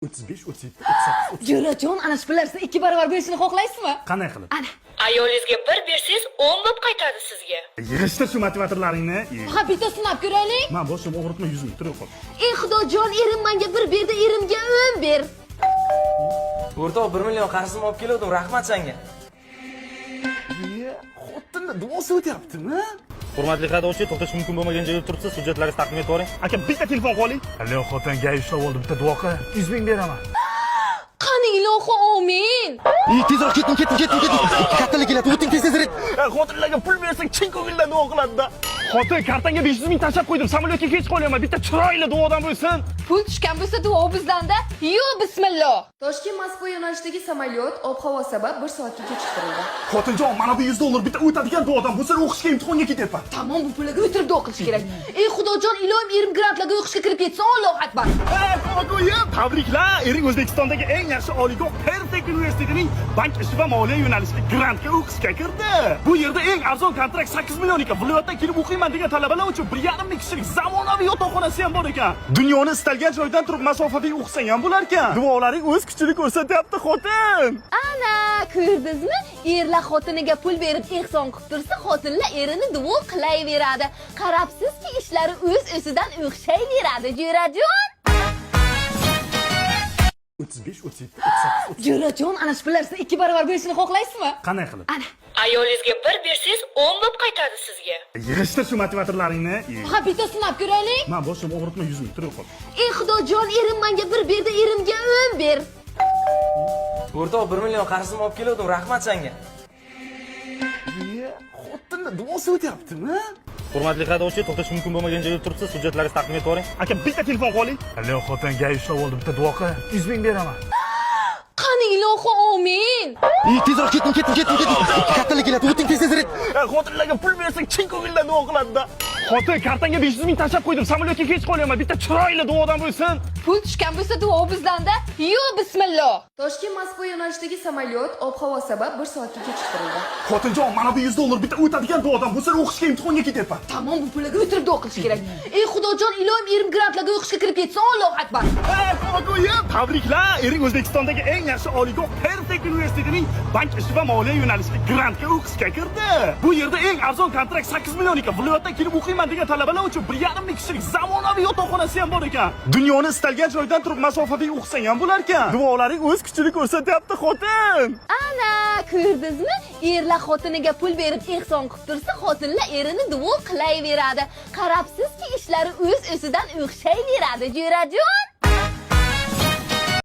35, 37, 38. Jo'rajon, ana shu pullar sizga 2 barobar berishini xohlaysizmi? Qanday qilib? Ana. Ayolingizga 1 bersangiz 10 bo'lib qaytadi sizga. Yig'ishtir shu motivatorlaringni. Ha, bitta sinab ko'raylik. Men boshim og'ritma 100 ming turib qol. Ey Xudojon, erim menga 1 berdi, erimga 10 ber. O'rtoq 1 million qarzim olib keldim, rahmat senga. Xotinni duosi o'tyaptimi? Hurmatli haydovchi, to'xtash mumkin bo'lmagan joyda turibsiz, hujjatlaringizni taqdim etib oling. Aka, bitta telefon qo'ying. Allo, xotinga ishlab oldi, bitta duo qil. 100 ming beraman. Qani ilohi, amin. Tezroq keting. Kattalar keladi, o'ting tez-tezroq. Xotinlarga pul bersang, chin ko'ngildan duo qiladi-da. Xotin, kartanga 500 ming tashlab qo'ydim. Samolyotga kech qo'yaman. Bitta chiroyli duodan bo'lsin. Pul tushgan bo'lsa duo bizdan-da. Yo, bismillah. Toshkent Moskva yo'nalishidagi samolyot ob-havo sabab 1 soatga kechiktirildi. Xotinjon, mana bu $100 bitta o'tadigan duodan bo'lsa, o'qishga imtihonga ketyapman. Tamam, bu pullarga o'tirib duo qilish kerak. Ey Xudojon, ilohim, erim grantlarga o'qishga kirib ketsa, Allohu akbar. Qo'yim, tabriklar. Ering O'zbekistondagi eng yaxshi oliygoh Perfect universitetining bank ishi va moliya yo'nalishida grantga o'qishga kirdi. Bu yerda eng arzon kontrakt 8 million ekan. Viloyatdan kelib o'qiyman degan talabalar uchun 1,5 ming kishilik zamonaviy yotoqxonasi ham bor ekan. Dunyoni istalgan joydan turib masofaviy o'qisang ham bo'lar ekan. Duolaring o'z kuchini ko'rsatyapti, xotin. Ana, ko'rdingizmi? Erlar xotiniga pul berib ehson qilib tursa, xotinlar erini duo qilayveradi. Qarabsizki, ishlari o'z-o'zidan o'xshayveradi, Jo'rajon. 35, 37, 38. Jo'rajon, ana shu pullar sizga 2 barobar berishini xohlaysizmi? Qanday qilib? Ana. Ayolingizga 1 bersangiz 10 bo'lib qaytadi sizga. Yig'ishtir shu motivatorlaringni. Ha, bitta sinab ko'raylik. Men boshim og'ritma 100 ming turib qol. Ey Xudojon, erim menga 1 berdi, erimga 10 ber. O'rtoq 1 million qarzim olib keldim, rahmat senga. Xotinni duosi o'tyaptimi? Hurmatli haydovchi, to'xtash mumkin bo'lmagan joyda turibsiz, hujjatlaringizni taqdim etib oling. Aka, bitta telefon qo'ying. Allo, xotinga ishlab oldi, bitta duo qil. 100 ming beraman. Qani ilohi, amin. Tezroq keting. Kattalar keladi, o'ting tez-tezroq. Xotinlarga pul bersang, chin ko'ngildan duo qiladi-da. Xotin, kartanga 500 ming tashlab qo'ydim. Samolyotga kech qo'yaman. Bitta chiroyli duodan bo'lsin. Pul tushgan bo'lsa duo bizdan-da. Yo, bismillah. Toshkent Moskva yo'nalishidagi samolyot ob-havo sabab 1 soatga kechiktirildi. Xotinjon, mana bu $100 bitta o'tadigan duodan bo'lsa, o'qishga imtihonga ketyapman. Tamam, bu pullarga o'tirib duo qilish kerak. Ey Xudojon, ilohim, erim grantlarga o'qishga kirib ketsa, Allohu akbar. Qo'yim, tabriklar. Ering O'zbekistondagi eng yaxshi oliygoh Perfect universitetining bank ishi va moliya yo'nalishida grantga o'qishga kirdi. Bu yerda eng arzon kontrakt 8 million ekan. Viloyatdan kelib o'qiyman degan talabalar uchun 1,5 ming kishilik zamonaviy yotoqxonasi ham bor ekan. Dunyoni istalgan joydan turib masofaviy o'qisang ham bo'lar ekan. Duolaring o'z kuchini ko'rsatyapti, xotin. Ana, ko'rdingizmi? Erlar xotiniga pul berib ehson qilib tursa, xotinlar erini duo qilayveradi. Qarabsizki, ishlari o'z-o'zidan o'xshayveradi, Jo'rajon.